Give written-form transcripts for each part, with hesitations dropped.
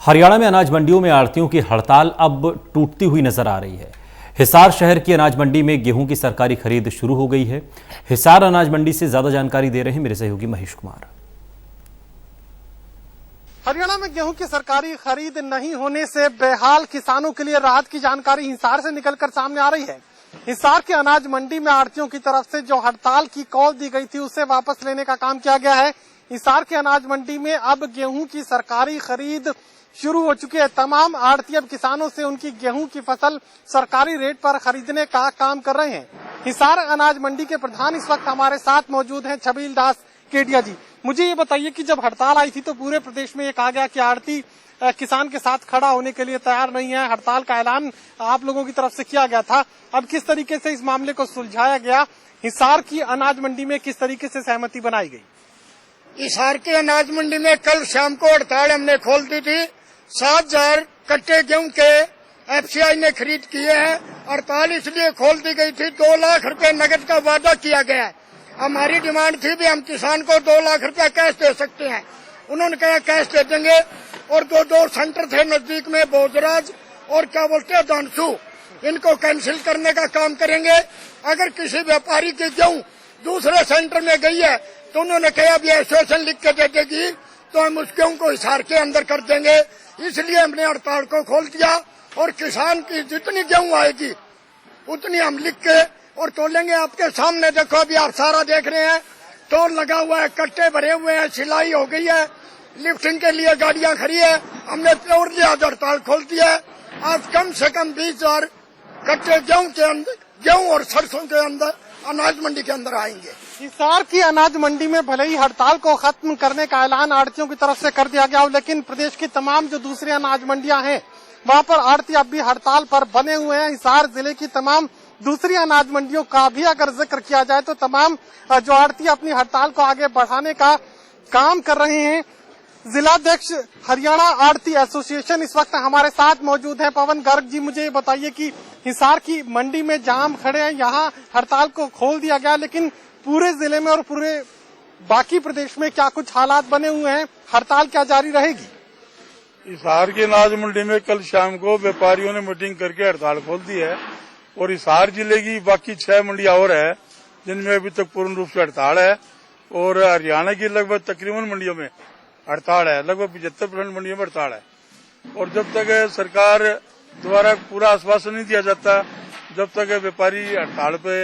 हरियाणा में अनाज मंडियों में आढ़तियों की हड़ताल अब टूटती हुई नजर आ रही है। हिसार शहर की अनाज मंडी में गेहूं की सरकारी खरीद शुरू हो गई है। हिसार अनाज मंडी से ज्यादा जानकारी दे रहे हैं मेरे सहयोगी महेश कुमार। हरियाणा में गेहूं की सरकारी खरीद नहीं होने से बेहाल किसानों के लिए राहत की जानकारी हिसार से निकलकर सामने आ रही है। हिसार के अनाज मंडी में आढ़तियों की तरफ से जो हड़ताल की कॉल दी गई थी उसे वापस लेने का काम किया गया है। हिसार के अनाज मंडी में अब गेहूं की सरकारी खरीद शुरू हो चुकी है। तमाम आढ़ती अब किसानों से उनकी गेहूं की फसल सरकारी रेट पर खरीदने का काम कर रहे हैं। हिसार अनाज मंडी के प्रधान इस वक्त हमारे साथ मौजूद हैं, छबील दास केडिया जी। मुझे ये बताइए कि जब हड़ताल आई थी तो पूरे प्रदेश में ये कहा गया कि आढ़ती किसान के साथ खड़ा होने के लिए तैयार नहीं है। हड़ताल का ऐलान आप लोगों की तरफ से किया गया था। अब किस तरीके से इस मामले को सुलझाया गया? हिसार की अनाज मंडी में किस तरीके से सहमति बनाई गई? हिसार के अनाज मंडी में कल शाम को हड़ताल हमने खोल दी थी। 7,000 कट्टे गेहूं के एफसीआई ने खरीद किए हैं। हड़ताल इसलिए खोल दी गई थी, 2 लाख रुपए नकद का वादा किया गया है। हमारी डिमांड थी भी हम किसान को 2 लाख रुपया कैश दे सकते हैं। उन्होंने कहा कैश दे देंगे। और दो सेंटर थे नजदीक में, भोजराज और क्या बोलते हैं दानसू, इनको कैंसिल करने का काम करेंगे। अगर किसी व्यापारी की गेहूं दूसरे सेंटर में गई है तो उन्होंने कहा भी एसोसिएशन लिख के दे देगी तो हम उस गेहूं को हिसार के अंदर कर देंगे। इसलिए हमने हड़ताल को खोल दिया और किसान की जितनी गेहूं आएगी उतनी हम लिख के और तोलेंगे। आपके सामने देखो, अभी आप सारा देख रहे हैं, तोल लगा हुआ है, कट्टे भरे हुए हैं, सिलाई हो गई है, लिफ्टिंग के लिए गाड़ियां खड़ी है। हमने प्योरली आज हड़ताल खोल दिया है। आज कम से कम 20,000 कट्टे गेहूं के अंदर, गेहूं और सरसों के अंदर अनाज मंडी के अंदर आएंगे। हिसार की अनाज मंडी में भले ही हड़ताल को खत्म करने का ऐलान आढ़तियों की तरफ से कर दिया गया हो, लेकिन प्रदेश की तमाम जो दूसरी अनाज मंडियां हैं वहां पर आढ़ती अब भी हड़ताल पर बने हुए हैं। हिसार जिले की तमाम दूसरी अनाज मंडियों का भी अगर जिक्र किया जाए तो तमाम जो आढ़ती अपनी हड़ताल को आगे बढ़ाने का काम कर रहे हैं। जिलाध्यक्ष हरियाणा आढ़ती एसोसिएशन इस वक्त हमारे साथ मौजूद है, पवन गर्ग जी। मुझे ये बताइए कि हिसार की मंडी में जाम खड़े हैं, यहाँ हड़ताल को खोल दिया गया, लेकिन पूरे जिले में और पूरे बाकी प्रदेश में क्या कुछ हालात बने हुए हैं? हड़ताल क्या जारी रहेगी? हिसार की अनाज मंडी में कल शाम को व्यापारियों ने मीटिंग करके हड़ताल खोल दी है और हिसार जिले की बाकी 6 मंडियां और है जिनमें अभी तक पूर्ण रूप से हड़ताल है। और हरियाणा की लगभग तकरीबन मंडियों में हड़ताल है, लगभग 75% मंडियों में हड़ताल है। और जब तक सरकार द्वारा पूरा आश्वासन नहीं दिया जाता, जब तक व्यापारी हड़ताल पे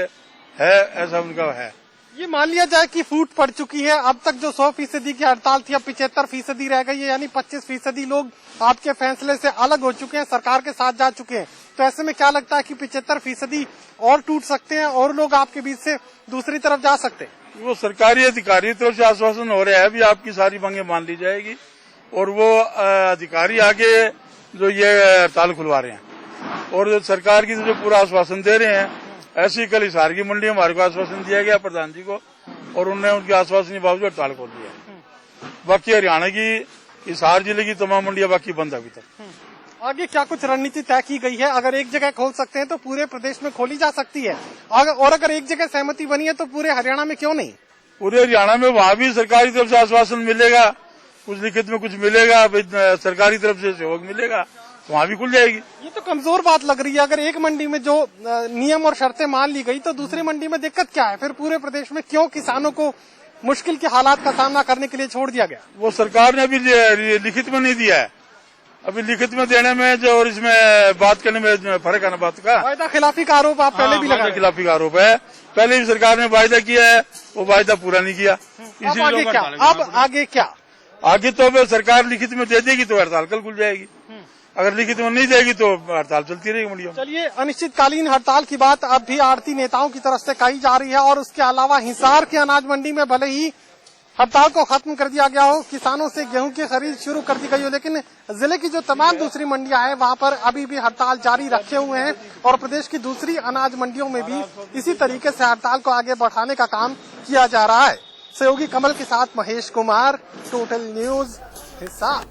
है, ऐसा उनका है। ये मान लिया जाए कि फूट पड़ चुकी है। अब तक जो 100% की हड़ताल थी अब 75% रह गई है, यानी 25% लोग आपके फैसले से अलग हो चुके हैं, सरकार के साथ जा चुके हैं। तो ऐसे में क्या लगता है कि 75% और टूट सकते हैं और लोग आपके बीच से दूसरी तरफ जा सकते हैं? वो सरकारी अधिकारी की तरफ से आश्वासन हो रहा है भी आपकी सारी मांगे मान ली जाएगी और वो अधिकारी आगे जो ये हड़ताल खुलवा रहे हैं और सरकार की जो पूरा आश्वासन दे रहे हैं। ऐसे ही कल हिसार की मंडी हमारे को आश्वासन दिया गया प्रधान जी को और उन्होंने उनके आश्वासन के बावजूद हड़ताल खोल दिया। बाकी हरियाणा की हिसार जिले की तमाम मंडियां बाकी बंद है अभी तक। आगे क्या कुछ रणनीति तय की गई है? अगर एक जगह खोल सकते हैं तो पूरे प्रदेश में खोली जा सकती है, और अगर एक जगह सहमति बनी है तो पूरे हरियाणा में क्यों नहीं? पूरे हरियाणा में वहां भी सरकारी तरफ से आश्वासन मिलेगा, कुछ लिखित में कुछ मिलेगा, सरकारी तरफ से सहयोग मिलेगा, वहाँ भी खुल जाएगी। ये तो कमजोर बात लग रही है। अगर एक मंडी में जो नियम और शर्तें मान ली गई तो दूसरी मंडी में दिक्कत क्या है? फिर पूरे प्रदेश में क्यों किसानों को मुश्किल के हालात का सामना करने के लिए छोड़ दिया गया? वो सरकार ने अभी लिखित में नहीं दिया है। अभी लिखित में देने में जो और इसमें बात करने में फर्क है ना बात का। वायदा खिलाफी का आरोप आप पहले भी लगा, खिलाफी का आरोप है। पहले भी सरकार ने वायदा किया है, वो वायदा पूरा नहीं किया। अब आगे क्या? अब आगे क्या? आगे तो अब सरकार लिखित में दे देगी तो हड़ताल कल खुल जाएगी, अगर लिखित में नहीं देगी तो हड़ताल चलती रहेगी मंडियों। चलिए, अनिश्चितकालीन हड़ताल की बात अब भी आढ़ती नेताओं की तरफ से कही जा रही है और उसके अलावा हिसार की अनाज मंडी में भले ही हड़ताल को खत्म कर दिया गया हो, किसानों से गेहूं की खरीद शुरू कर दी गई हो, लेकिन जिले की जो तमाम दूसरी मंडियां हैं वहां पर अभी भी हड़ताल जारी रखे हुए हैं और प्रदेश की दूसरी अनाज मंडियों में भी इसी तरीके से हड़ताल को आगे बढ़ाने का काम किया जा रहा है। सहयोगी कमल के साथ महेश कुमार, टोटल न्यूज, हिसार।